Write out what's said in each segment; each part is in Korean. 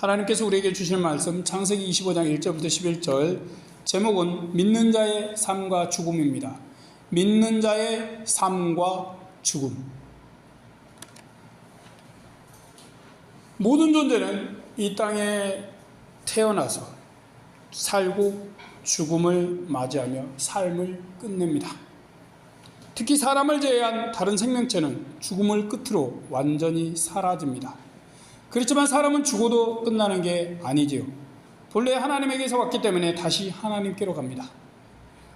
하나님께서 우리에게 주시는 말씀 창세기 25장 1절부터 11절, 제목은 믿는 자의 삶과 죽음입니다. 믿는 자의 삶과 죽음. 모든 존재는 이 땅에 태어나서 살고 죽음을 맞이하며 삶을 끝냅니다. 특히 사람을 제외한 다른 생명체는 죽음을 끝으로 완전히 사라집니다. 그렇지만 사람은 죽어도 끝나는 게 아니지요. 본래 하나님에게서 왔기 때문에 다시 하나님께로 갑니다.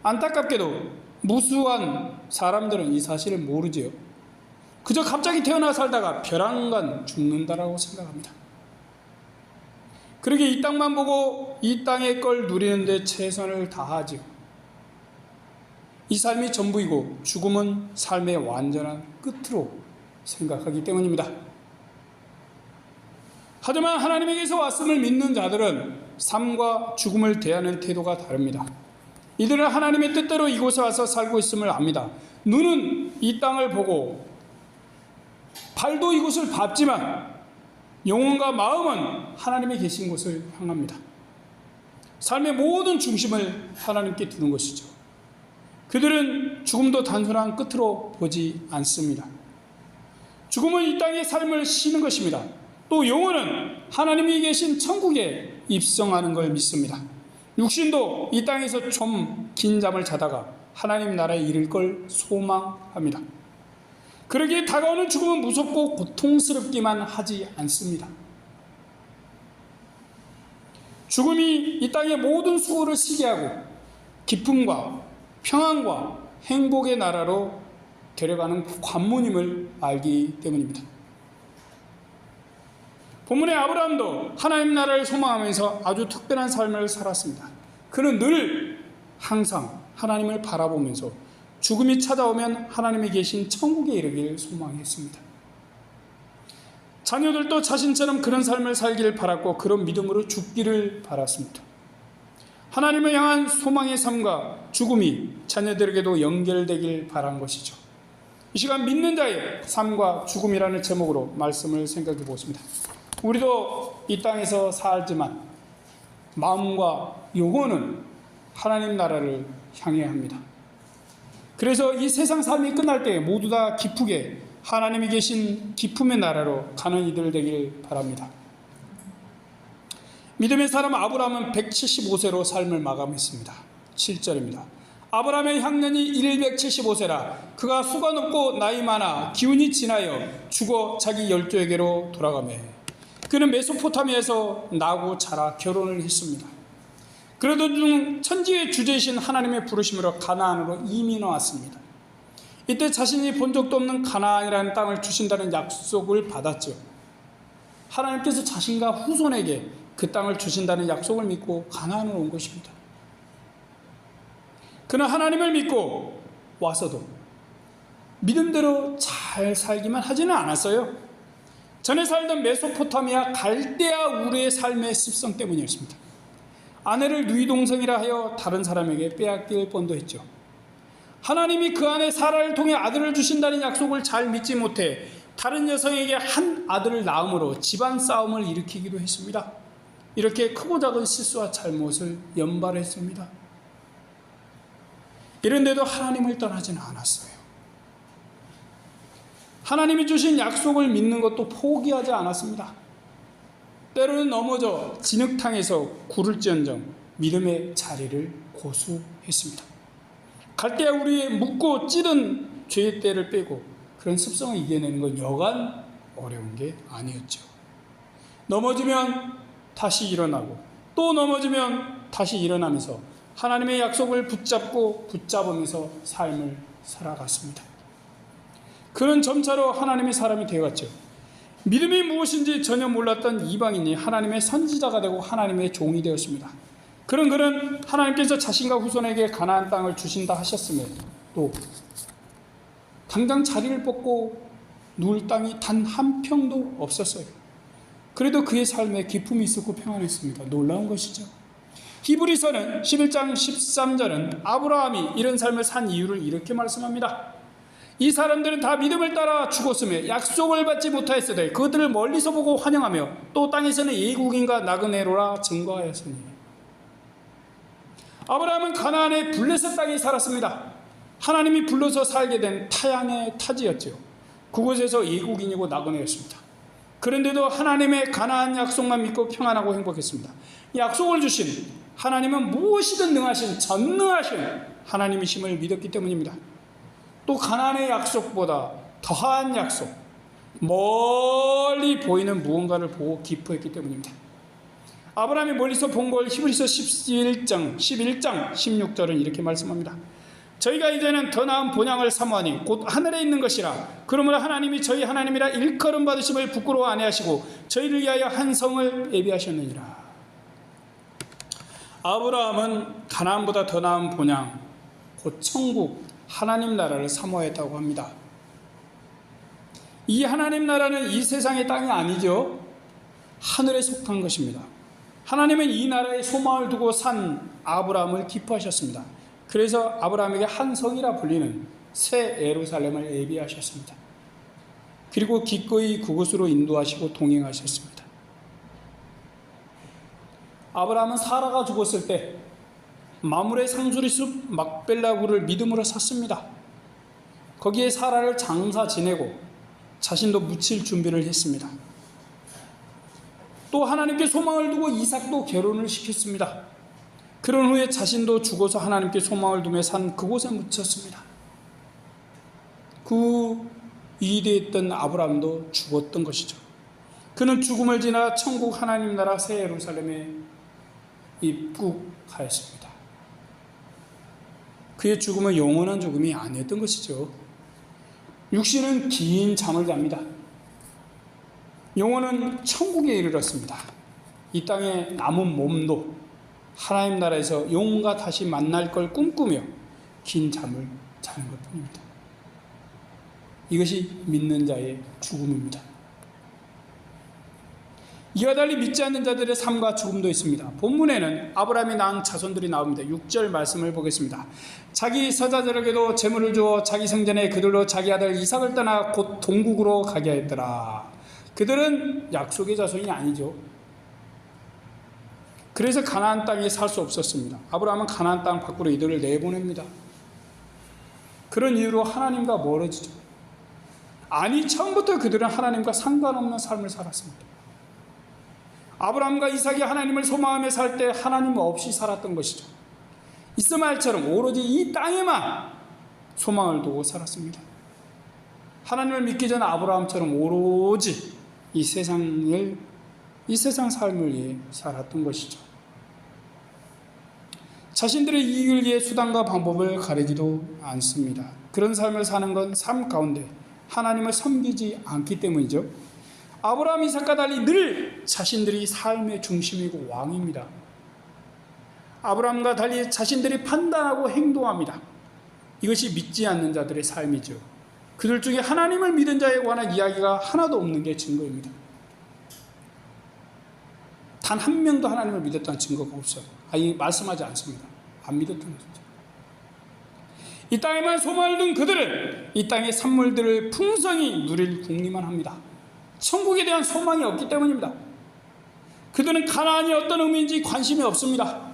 안타깝게도 무수한 사람들은 이 사실을 모르지요. 그저 갑자기 태어나 살다가 벼랑간 죽는다라고 생각합니다. 그러게 이 땅만 보고 이 땅의 걸 누리는데 최선을 다하지요. 이 삶이 전부이고 죽음은 삶의 완전한 끝으로 생각하기 때문입니다. 하지만 하나님에게서 왔음을 믿는 자들은 삶과 죽음을 대하는 태도가 다릅니다. 이들은 하나님의 뜻대로 이곳에 와서 살고 있음을 압니다. 눈은 이 땅을 보고 발도 이곳을 밟지만 영혼과 마음은 하나님이 계신 곳을 향합니다. 삶의 모든 중심을 하나님께 두는 것이죠. 그들은 죽음도 단순한 끝으로 보지 않습니다. 죽음은 이 땅의 삶을 쉬는 것입니다. 또 영혼은 하나님이 계신 천국에 입성하는 걸 믿습니다. 육신도 이 땅에서 좀 긴 잠을 자다가 하나님 나라에 이를 걸 소망합니다. 그러기에 다가오는 죽음은 무섭고 고통스럽기만 하지 않습니다. 죽음이 이 땅의 모든 수고를 쉬게 하고 기쁨과 평안과 행복의 나라로 데려가는 관문임을 알기 때문입니다. 본문의 아브라함도 하나님 나라를 소망하면서 아주 특별한 삶을 살았습니다. 그는 늘 항상 하나님을 바라보면서 죽음이 찾아오면 하나님이 계신 천국에 이르기를 소망했습니다. 자녀들도 자신처럼 그런 삶을 살기를 바랐고 그런 믿음으로 죽기를 바랐습니다. 하나님을 향한 소망의 삶과 죽음이 자녀들에게도 연결되길 바란 것이죠. 이 시간 믿는 자의 삶과 죽음이라는 제목으로 말씀을 생각해 보겠습니다. 우리도 이 땅에서 살지만 마음과 영혼은 하나님 나라를 향해야 합니다. 그래서 이 세상 삶이 끝날 때 모두 다 기쁘게 하나님이 계신 기쁨의 나라로 가는 이들 되길 바랍니다. 믿음의 사람 아브라함은 175세로 삶을 마감했습니다. 7절입니다. 아브라함의 향년이 175세라 그가 수가 높고 나이 많아 기운이 지나여 죽어 자기 열조에게로 돌아가매 그는 메소포타미아에서 나고 자라 결혼을 했습니다. 그러던 중 천지의 주제이신 하나님의 부르심으로 가나안으로 이민해 왔습니다. 이때 자신이 본 적도 없는 가나안이라는 땅을 주신다는 약속을 받았죠. 하나님께서 자신과 후손에게 그 땅을 주신다는 약속을 믿고 가나안으로 온 것입니다. 그는 하나님을 믿고 와서도 믿음대로 잘 살기만 하지는 않았어요. 전에 살던 메소포타미아 갈대아 우르의 삶의 습성 때문이었습니다. 아내를 누이 동생이라 하여 다른 사람에게 빼앗길 뻔도 했죠. 하나님이 그 안에 사라를 통해 아들을 주신다는 약속을 잘 믿지 못해 다른 여성에게 한 아들을 낳음으로 집안 싸움을 일으키기도 했습니다. 이렇게 크고 작은 실수와 잘못을 연발했습니다. 이런데도 하나님을 떠나지는 않았어요. 하나님이 주신 약속을 믿는 것도 포기하지 않았습니다. 때로는 넘어져 진흙탕에서 굴을지언정 믿음의 자리를 고수했습니다. 갈대아 우리의 묻고 찌른 죄의 때를 빼고 그런 습성을 이겨내는 건 여간 어려운 게 아니었죠. 넘어지면 다시 일어나고 또 넘어지면 다시 일어나면서 하나님의 약속을 붙잡으면서 삶을 살아갔습니다. 그는 점차로 하나님의 사람이 되어갔죠. 믿음이 무엇인지 전혀 몰랐던 이방인이 하나님의 선지자가 되고 하나님의 종이 되었습니다. 그는 하나님께서 자신과 후손에게 가나안 땅을 주신다 하셨음에 또 당장 자리를 뻗고 누울 땅이 단 한 평도 없었어요. 그래도 그의 삶에 기쁨이 있었고 평안했습니다. 놀라운 것이죠. 히브리서는 11장 13절은 아브라함이 이런 삶을 산 이유를 이렇게 말씀합니다. 이 사람들은 다 믿음을 따라 죽었으며 약속을 받지 못하였으되 그들을 멀리서 보고 환영하며 또 땅에서는 애국인과 나그네로라 증거하였으니. 아브라함은 가나안의 블레셋 땅에 살았습니다. 하나님이 불러서 살게 된 타향의 타지였죠. 그곳에서 애국인이고 나그네였습니다. 그런데도 하나님의 가나안 약속만 믿고 평안하고 행복했습니다. 약속을 주신 하나님은 무엇이든 능하신 전능하신 하나님이심을 믿었기 때문입니다. 또 가나안의 약속보다 더한 약속, 멀리 보이는 무언가를 보고 기뻐했기 때문입니다. 아브라함이 멀리서 본 걸 히브리서 11장 16절은 이렇게 말씀합니다. 저희가 이제는 더 나은 본향을 사모하니 곧 하늘에 있는 것이라. 그러므로 하나님이 저희 하나님이라 일컬음 받으심을 부끄러워 아니하시고 저희를 위하여 한 성을 예비하셨느니라. 아브라함은 가나안보다 더 나은 본향, 곧 천국 하나님 나라를 사모했다고 합니다. 이 하나님 나라는 이 세상의 땅이 아니죠. 하늘에 속한 것입니다. 하나님은 이 나라에 소망을 두고 산 아브라함을 기뻐하셨습니다. 그래서 아브라함에게 한 성이라 불리는 새 예루살렘을 예비하셨습니다. 그리고 기꺼이 그곳으로 인도하시고 동행하셨습니다. 아브라함은 사라가 죽었을 때 마물의 상수리숲 막벨라굴을 믿음으로 샀습니다. 거기에 사라를 장사 지내고 자신도 묻힐 준비를 했습니다. 또 하나님께 소망을 두고 이삭도 결혼을 시켰습니다. 그런 후에 자신도 죽어서 하나님께 소망을 두며 산 그곳에 묻혔습니다. 그 위대했던 아브라함도 죽었던 것이죠. 그는 죽음을 지나 천국 하나님 나라 새 예루살렘에 입국하였습니다. 그의 죽음은 영원한 죽음이 아니었던 것이죠. 육신은 긴 잠을 잡니다. 영혼은 천국에 이르렀습니다. 이 땅에 남은 몸도 하나님 나라에서 영혼과 다시 만날 걸 꿈꾸며 긴 잠을 자는 것뿐입니다. 이것이 믿는 자의 죽음입니다. 이와 달리 믿지 않는 자들의 삶과 죽음도 있습니다. 본문에는 아브라함이 낳은 자손들이 나옵니다. 6절 말씀을 보겠습니다. 자기 서자들에게도 재물을 주어 자기 성전에 그들로 자기 아들 이삭을 떠나 곧 동국으로 가게 하였더라. 그들은 약속의 자손이 아니죠. 그래서 가나안 땅에 살 수 없었습니다. 아브라함은 가나안 땅 밖으로 이들을 내보냅니다. 그런 이유로 하나님과 멀어지죠. 아니, 처음부터 그들은 하나님과 상관없는 삶을 살았습니다. 아브라함과 이삭이 하나님을 소망하며 살 때 하나님 없이 살았던 것이죠. 이스마엘처럼 오로지 이 땅에만 소망을 두고 살았습니다. 하나님을 믿기 전 아브라함처럼 오로지 이 세상 삶을 위해 살았던 것이죠. 자신들의 이익을 위해 수단과 방법을 가리지도 않습니다. 그런 삶을 사는 건 삶 가운데 하나님을 섬기지 않기 때문이죠. 아브라함, 이삭과 달리 늘 자신들이 삶의 중심이고 왕입니다. 아브라함과 달리 자신들이 판단하고 행동합니다. 이것이 믿지 않는 자들의 삶이죠. 그들 중에 하나님을 믿은 자에 관한 이야기가 하나도 없는 게 증거입니다. 단 한 명도 하나님을 믿었다는 증거가 없어요. 아니, 말씀하지 않습니다. 안 믿었던 거죠. 이 땅에만 소망을 둔 그들은 이 땅의 산물들을 풍성히 누릴 궁리만 합니다. 천국에 대한 소망이 없기 때문입니다. 그들은 가나안이 어떤 의미인지 관심이 없습니다.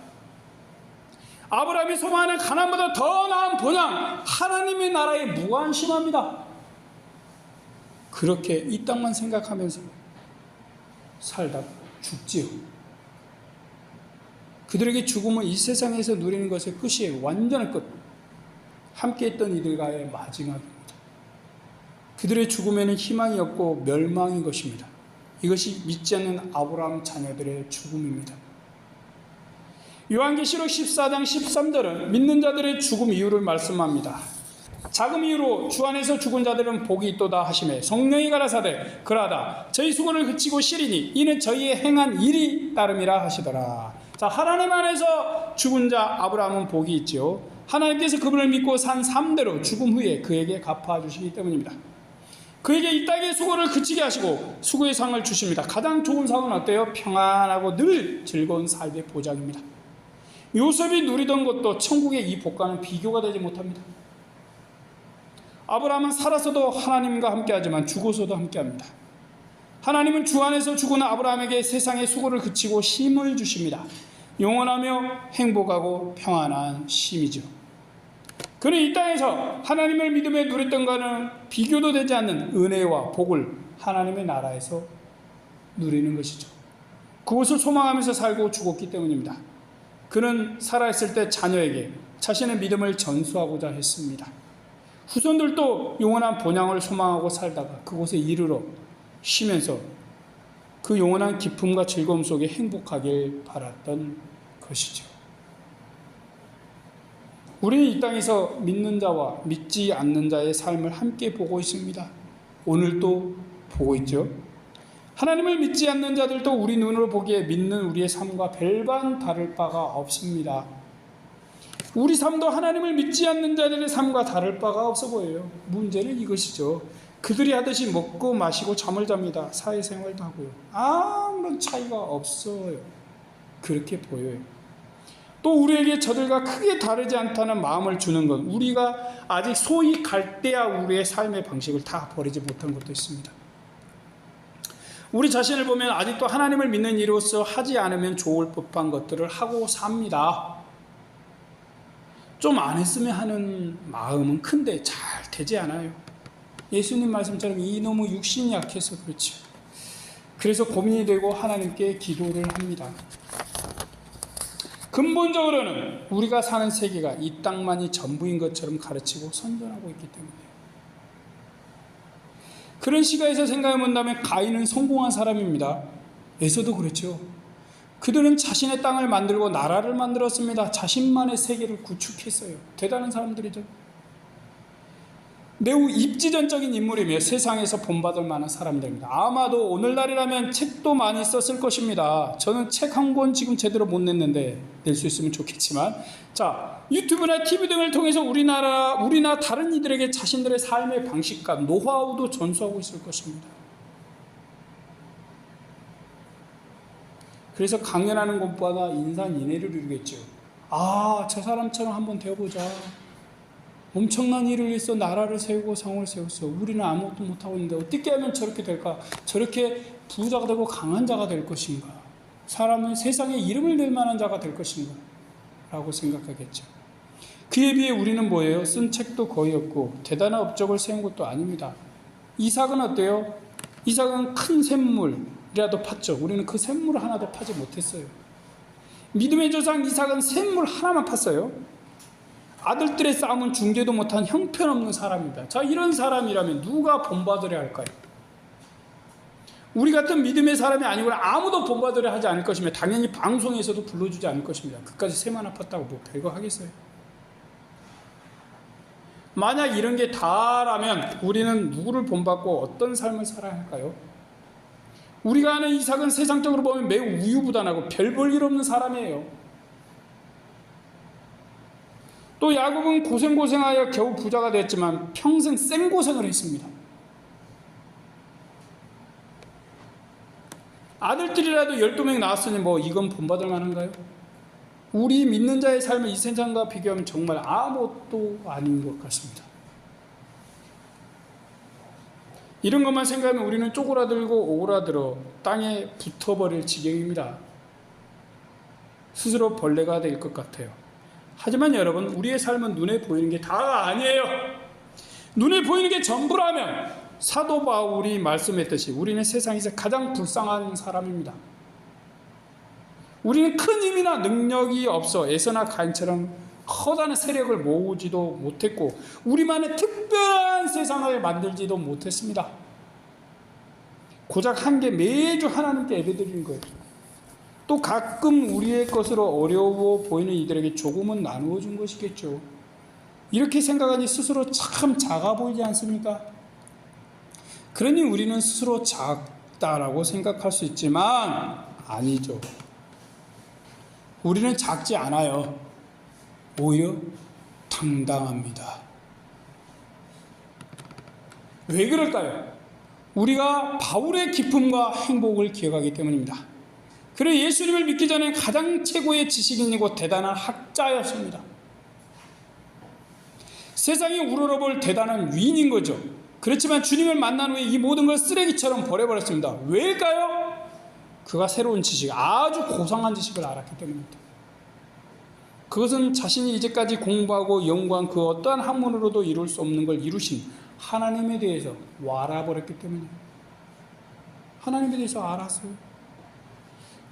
아브라함이 소망하는 가나안보다 더 나은 본향 하나님의 나라에 무관심합니다. 그렇게 이 땅만 생각하면서 살다 죽지요. 그들에게 죽음은 이 세상에서 누리는 것의 끝이에요. 완전한 끝. 함께 했던 이들과의 마지막입니다. 그들의 죽음에는 희망이 없고 멸망인 것입니다. 이것이 믿지 않는 아브라함 자녀들의 죽음입니다. 요한계시록 14장 13절은 믿는 자들의 죽음 이유를 말씀합니다. 자금 이유로 주 안에서 죽은 자들은 복이 있도다 하시매 성령이 가라사대 그러하다 저희 수고를 그치고 시리니 이는 저희의 행한 일이 따름이라 하시더라. 자, 하나님 안에서 죽은 자 아브라함은 복이 있지요. 하나님께서 그분을 믿고 산 삶대로 죽음 후에 그에게 갚아주시기 때문입니다. 그에게 이 땅의 수고를 그치게 하시고 수고의 상을 주십니다. 가장 좋은 상은 어때요? 평안하고 늘 즐거운 삶의 보장입니다. 요셉이 누리던 것도 천국의 이 복과는 비교가 되지 못합니다. 아브라함은 살아서도 하나님과 함께하지만 죽어서도 함께합니다. 하나님은 주 안에서 죽은 아브라함에게 세상의 수고를 그치고 힘을 주십니다. 영원하며 행복하고 평안한 쉼이죠. 그는 이 땅에서 하나님을 믿음에 누렸던 것과는 비교도 되지 않는 은혜와 복을 하나님의 나라에서 누리는 것이죠. 그것을 소망하면서 살고 죽었기 때문입니다. 그는 살아있을 때 자녀에게 자신의 믿음을 전수하고자 했습니다. 후손들도 영원한 본향을 소망하고 살다가 그곳에 이르러 쉬면서 그 영원한 기쁨과 즐거움 속에 행복하길 바랐던 것이죠. 우리는 이 땅에서 믿는 자와 믿지 않는 자의 삶을 함께 보고 있습니다. 오늘도 보고 있죠. 하나님을 믿지 않는 자들도 우리 눈으로 보기에 믿는 우리의 삶과 별반 다를 바가 없습니다. 우리 삶도 하나님을 믿지 않는 자들의 삶과 다를 바가 없어 보여요. 문제는 이것이죠. 그들이 하듯이 먹고 마시고 잠을 잡니다. 사회생활도 하고요. 아무런 차이가 없어요. 그렇게 보여요. 또 우리에게 저들과 크게 다르지 않다는 마음을 주는 것, 우리가 아직 소위 갈대아 우리의 삶의 방식을 다 버리지 못한 것도 있습니다. 우리 자신을 보면 아직도 하나님을 믿는 이로서 하지 않으면 좋을 법한 것들을 하고 삽니다. 좀 안 했으면 하는 마음은 큰데 잘 되지 않아요. 예수님 말씀처럼 이놈의 육신이 약해서 그렇죠. 그래서 고민이 되고 하나님께 기도를 합니다. 근본적으로는 우리가 사는 세계가 이 땅만이 전부인 것처럼 가르치고 선전하고 있기 때문이에요. 그런 시각에서 생각해 본다면 가인은 성공한 사람입니다. 에서도 그렇죠. 그들은 자신의 땅을 만들고 나라를 만들었습니다. 자신만의 세계를 구축했어요. 대단한 사람들이죠. 매우 입지전적인 인물이며 세상에서 본받을 만한 사람들입니다. 아마도 오늘날이라면 책도 많이 썼을 것입니다. 저는 책 한 권 지금 제대로 못 냈는데 낼 수 있으면 좋겠지만, 자, 유튜브나 TV 등을 통해서 우리나 다른 이들에게 자신들의 삶의 방식과 노하우도 전수하고 있을 것입니다. 그래서 강연하는 것보다 인산인해를 이루겠죠. 아, 저 사람처럼 한번 되어보자. 엄청난 일을 해서 나라를 세우고 성을 세웠어. 우리는 아무것도 못하고 있는데 어떻게 하면 저렇게 될까? 저렇게 부자가 되고 강한 자가 될 것인가? 사람은 세상에 이름을 낼 만한 자가 될 것인가? 라고 생각하겠죠. 그에 비해 우리는 뭐예요? 쓴 책도 거의 없고 대단한 업적을 세운 것도 아닙니다. 이삭은 어때요? 이삭은 큰 샘물이라도 팠죠. 우리는 그 샘물 하나도 파지 못했어요. 믿음의 조상 이삭은 샘물 하나만 팠어요. 아들들의 싸움은 중재도 못한 형편없는 사람입니다. 자, 이런 사람이라면 누가 본받으려 할까요? 우리 같은 믿음의 사람이 아니고는 아무도 본받으려 하지 않을 것이며 당연히 방송에서도 불러주지 않을 것입니다. 그까지 샘 하나 팠다고 뭐 별거 하겠어요? 만약 이런 게 다라면 우리는 누구를 본받고 어떤 삶을 살아야 할까요? 우리가 아는 이삭은 세상적으로 보면 매우 우유부단하고 별 볼 일 없는 사람이에요. 또 야곱은 고생하여 겨우 부자가 됐지만 평생 생고생을 했습니다. 아들들이라도 12명 낳았으니 뭐 이건 본받을 만한가요? 우리 믿는 자의 삶을 이 세상과 비교하면 정말 아무것도 아닌 것 같습니다. 이런 것만 생각하면 우리는 쪼그라들고 오그라들어 땅에 붙어버릴 지경입니다. 스스로 벌레가 될 것 같아요. 하지만 여러분, 우리의 삶은 눈에 보이는 게 다가 아니에요. 눈에 보이는 게 전부라면 사도 바울이 말씀했듯이 우리는 세상에서 가장 불쌍한 사람입니다. 우리는 큰 힘이나 능력이 없어 에서나 가인처럼 커다란 세력을 모으지도 못했고 우리만의 특별한 세상을 만들지도 못했습니다. 고작 한 개 매주 하나님께 예배드리는 거예요. 또 가끔 우리의 것으로 어려워 보이는 이들에게 조금은 나누어 준 것이겠죠. 이렇게 생각하니 스스로 참 작아 보이지 않습니까? 그러니 우리는 스스로 작다라고 생각할 수 있지만 아니죠. 우리는 작지 않아요. 오히려 당당합니다. 왜 그럴까요? 우리가 바울의 기쁨과 행복을 기억하기 때문입니다. 그래 예수님을 믿기 전에 가장 최고의 지식인이고 대단한 학자였습니다. 세상이 우러러볼 대단한 위인인 거죠. 그렇지만 주님을 만난 후에 이 모든 걸 쓰레기처럼 버려버렸습니다. 왜일까요? 그가 새로운 지식, 아주 고상한 지식을 알았기 때문입니다. 그것은 자신이 이제까지 공부하고 연구한 그 어떠한 학문으로도 이룰 수 없는 걸 이루신 하나님에 대해서 알아버렸기 때문입니다. 하나님에 대해서 알았어요.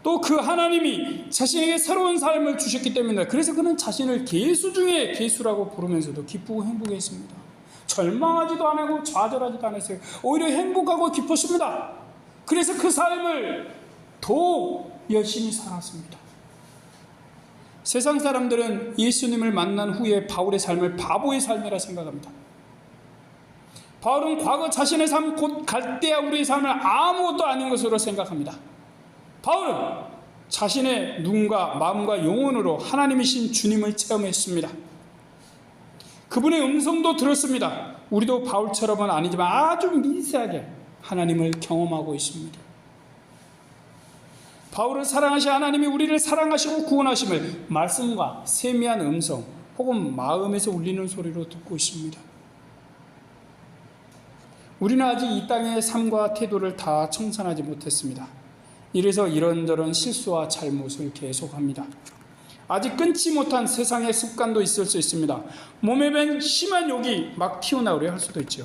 또 그 하나님이 자신에게 새로운 삶을 주셨기 때문입니다. 그래서 그는 자신을 개수 중에 개수라고 부르면서도 기쁘고 행복했습니다. 절망하지도 않고 좌절하지도 않았어요. 오히려 행복하고 기뻤습니다. 그래서 그 삶을 더욱 열심히 살았습니다. 세상 사람들은 예수님을 만난 후에 바울의 삶을 바보의 삶이라 생각합니다. 바울은 과거 자신의 삶, 곧 갈대아 우리의 삶을 아무것도 아닌 것으로 생각합니다. 바울은 자신의 눈과 마음과 영혼으로 하나님이신 주님을 체험했습니다. 그분의 음성도 들었습니다. 우리도 바울처럼은 아니지만 아주 미세하게 하나님을 경험하고 있습니다. 바울은 사랑하신 하나님이 우리를 사랑하시고 구원하심을 말씀과 세미한 음성 혹은 마음에서 울리는 소리로 듣고 있습니다. 우리는 아직 이 땅의 삶과 태도를 다 청산하지 못했습니다. 이래서 이런저런 실수와 잘못을 계속합니다. 아직 끊지 못한 세상의 습관도 있을 수 있습니다. 몸에 밴 심한 욕이 막 튀어나오려 할 수도 있죠.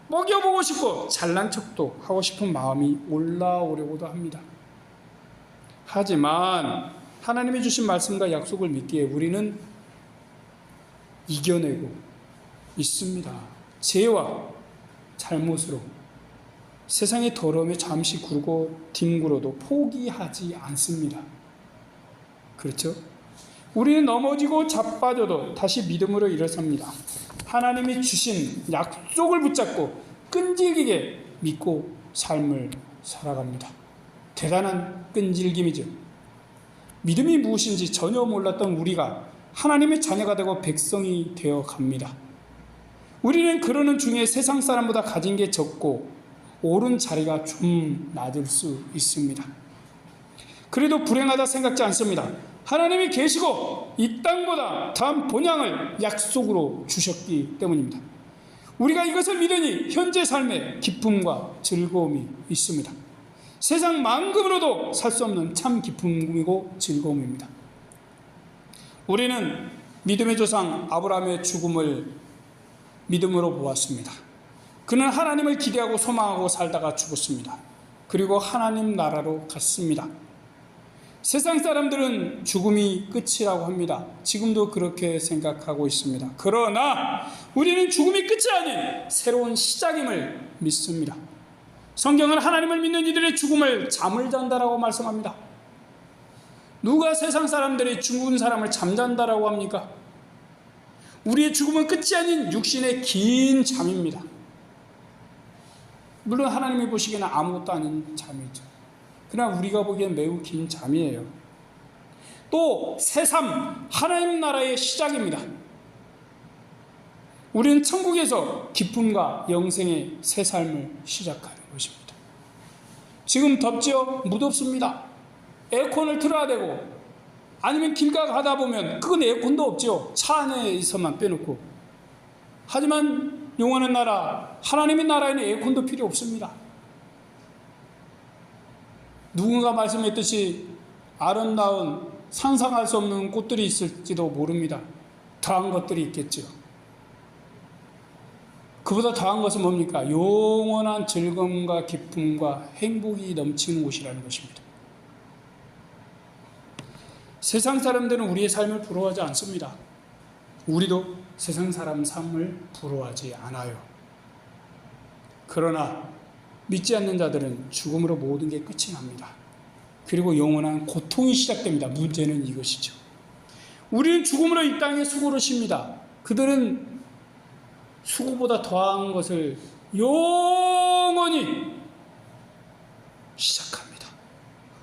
먹여보고 싶고 잘난 척도 하고 싶은 마음이 올라오려고도 합니다. 하지만 하나님이 주신 말씀과 약속을 믿기에 우리는 이겨내고 있습니다. 죄와 잘못으로 세상의 더러움에 잠시 구르고 뒹굴어도 포기하지 않습니다. 그렇죠? 우리는 넘어지고 자빠져도 다시 믿음으로 일어섭니다. 하나님이 주신 약속을 붙잡고 끈질기게 믿고 삶을 살아갑니다. 대단한 끈질김이죠. 믿음이 무엇인지 전혀 몰랐던 우리가 하나님의 자녀가 되고 백성이 되어 갑니다. 우리는 그러는 중에 세상 사람보다 가진 게 적고 옳은 자리가 좀 낮을 수 있습니다. 그래도 불행하다 생각지 않습니다. 하나님이 계시고 이 땅보다 다음 본향을 약속으로 주셨기 때문입니다. 우리가 이것을 믿으니 현재 삶에 기쁨과 즐거움이 있습니다. 세상 만금으로도 살 수 없는 참 기쁨이고 즐거움입니다. 우리는 믿음의 조상 아브라함의 죽음을 믿음으로 보았습니다. 그는 하나님을 기대하고 소망하고 살다가 죽었습니다. 그리고 하나님 나라로 갔습니다. 세상 사람들은 죽음이 끝이라고 합니다. 지금도 그렇게 생각하고 있습니다. 그러나 우리는 죽음이 끝이 아닌 새로운 시작임을 믿습니다. 성경은 하나님을 믿는 이들의 죽음을 잠을 잔다라고 말씀합니다. 누가 세상 사람들이 죽은 사람을 잠잔다라고 합니까? 우리의 죽음은 끝이 아닌 육신의 긴 잠입니다. 물론 하나님이 보시기에는 아무것도 아닌 잠이죠. 그러나 우리가 보기엔 매우 긴 잠이에요. 또 새삼 하나님 나라의 시작입니다. 우리는 천국에서 기쁨과 영생의 새 삶을 시작하는 것입니다. 지금 덥죠? 무덥습니다. 에어컨을 틀어야 되고 아니면 길가 가다 보면 그건 에어컨도 없죠. 차 안에서만 빼놓고. 하지만 영원한 나라, 하나님의 나라에는 에어컨도 필요 없습니다. 누군가 말씀했듯이 아름다운 상상할 수 없는 꽃들이 있을지도 모릅니다. 더한 것들이 있겠죠. 그보다 더한 것은 뭡니까? 영원한 즐거움과 기쁨과 행복이 넘치는 곳이라는 것입니다. 세상 사람들은 우리의 삶을 부러워하지 않습니다. 우리도 세상 사람 삶을 부러워하지 않아요. 그러나 믿지 않는 자들은 죽음으로 모든 게 끝이 납니다. 그리고 영원한 고통이 시작됩니다. 문제는 이것이죠. 우리는 죽음으로 이 땅에 수고를 쉽니다. 그들은 수고보다 더한 것을 영원히 시작합니다.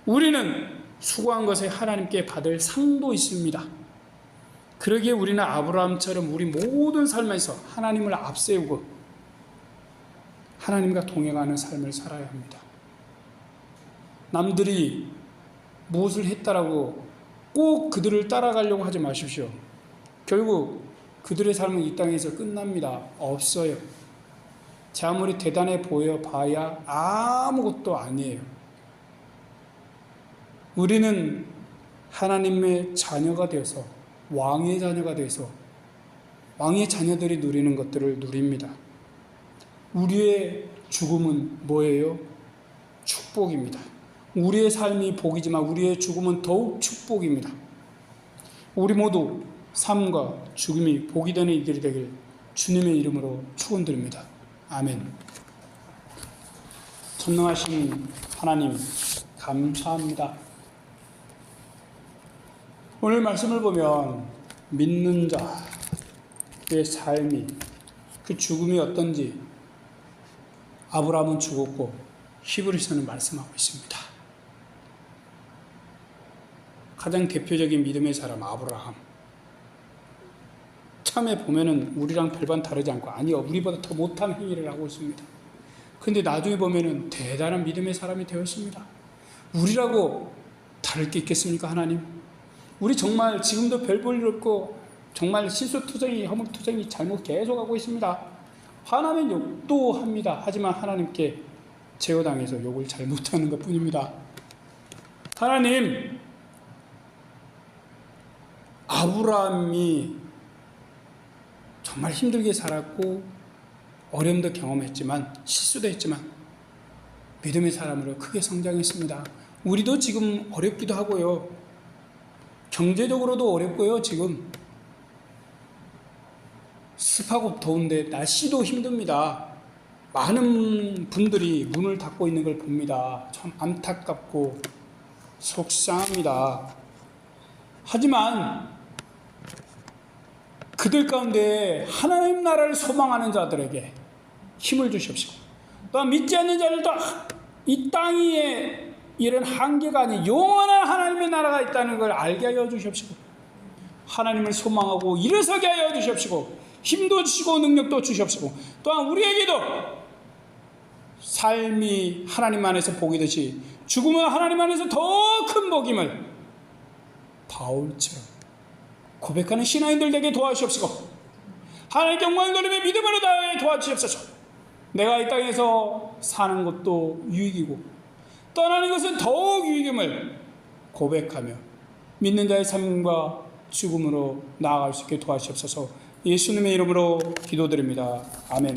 우리는 수고한 것에 하나님께 받을 상도 있습니다. 그러기에 우리는 아브라함처럼 우리 모든 삶에서 하나님을 앞세우고 하나님과 동행하는 삶을 살아야 합니다. 남들이 무엇을 했다라고 꼭 그들을 따라가려고 하지 마십시오. 결국 그들의 삶은 이 땅에서 끝납니다. 없어요. 제 아무리 대단해 보여 봐야 아무것도 아니에요. 우리는 하나님의 자녀가 되어서, 왕의 자녀가 되어서 왕의 자녀들이 누리는 것들을 누립니다. 우리의 죽음은 뭐예요? 축복입니다. 우리의 삶이 복이지만 우리의 죽음은 더욱 축복입니다. 우리 모두 삶과 죽음이 복이 되는 이들이 되길 주님의 이름으로 축원드립니다. 아멘. 전능하신 하나님 감사합니다. 오늘 말씀을 보면 믿는 자의 삶이, 그 죽음이 어떤지 아브라함은 죽었고 히브리서는 말씀하고 있습니다. 가장 대표적인 믿음의 사람 아브라함. 처음에 보면은 우리랑 별반 다르지 않고, 아니요, 우리보다 더 못한 행위를 하고 있습니다. 근데 나중에 보면은 대단한 믿음의 사람이 되었습니다. 우리라고 다를 게 있겠습니까, 하나님? 우리 정말 지금도 별 볼 일 없고 정말 실수투성이, 허물투성이 잘못 계속하고 있습니다. 화나면 욕도 합니다. 하지만 하나님께 제어당해서 욕을 잘 못하는 것 뿐입니다. 하나님, 아브라함이 정말 힘들게 살았고 어려움도 경험했지만, 실수도 했지만 믿음의 사람으로 크게 성장했습니다. 우리도 지금 어렵기도 하고요. 경제적으로도 어렵고요. 지금 습하고 더운데 날씨도 힘듭니다. 많은 분들이 문을 닫고 있는 걸 봅니다. 참 안타깝고 속상합니다. 하지만 그들 가운데 하나님 나라를 소망하는 자들에게 힘을 주십시오. 또한 믿지 않는 자들도 이 땅 위에 이런 한계가 아닌 영원한 하나님의 나라가 있다는 걸 알게 하여 주십시오. 하나님을 소망하고 일어서게 하여 주십시오. 힘도 주시고 능력도 주십시오. 또한 우리에게도 삶이 하나님 안에서 복이듯이 죽음은 하나님 안에서 더 큰 복임을 바울처럼 고백하는 신앙인들 되게 도와주십시오. 하나님께 영광을 돌리며 믿음으로 다해 도와주십시오. 내가 이 땅에서 사는 것도 유익이고 떠나는 것은 더욱 유익임을 고백하며 믿는 자의 삶과 죽음으로 나아갈 수 있게 도와주옵소서. 예수님의 이름으로 기도드립니다. 아멘.